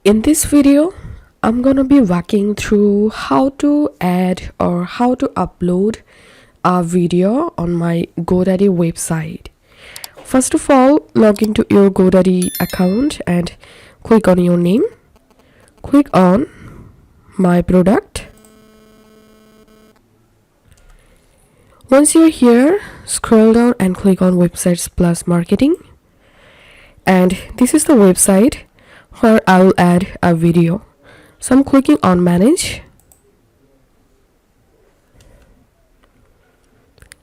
In this video, I'm gonna be walking through how to add or how to upload a video on my GoDaddy website. First of all, log into your GoDaddy account and click on your name. Click on My Product. Once you're here, scroll down and click on Websites Plus Marketing. And this is the website where I will add a video. So I'm clicking on Manage.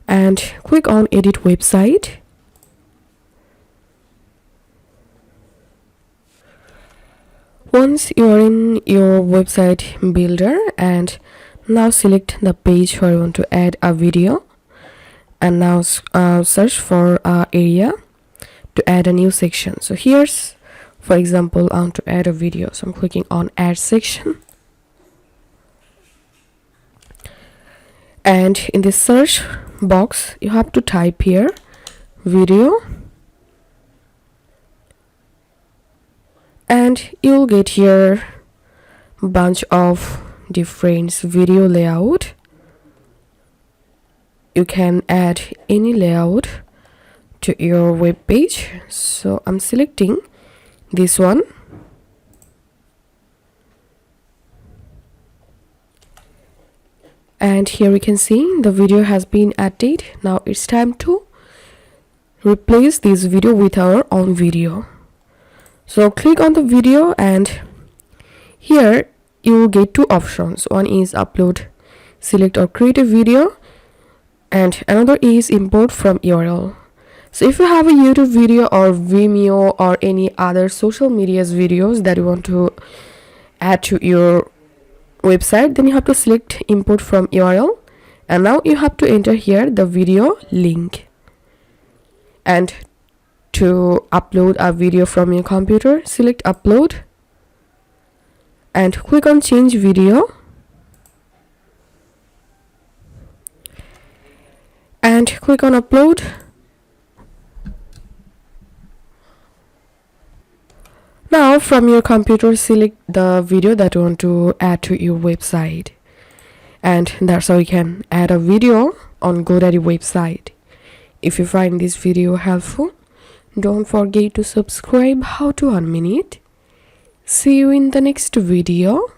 And click on Edit Website. Once you are in your website builder, and now select the page where you want to add a video, and now search for an area to add a new section. So here's, for example, I want to add a video, so I'm clicking on Add Section. And in the search box, you have to type here video, and you'll get here a bunch of different video layout. You can add any layout to your web page. So I'm selecting this one. And here we can see the video has been added. Now it's time to replace this video with our own video. So click on the video, and here you will get two options. One is upload, select or create a video, and another is import from URL. So if you have a YouTube video or Vimeo or any other social media's videos that you want to add to your website, then you have to select import from URL, and now you have to enter here the video link. And to upload a video from your computer, select upload and click on change video, and click on upload. Now from your computer, select the video that you want to add to your website, and that's how you can add a video on GoDaddy website. If you find this video helpful, don't forget to subscribe How to 1 Minute. See you in the next video.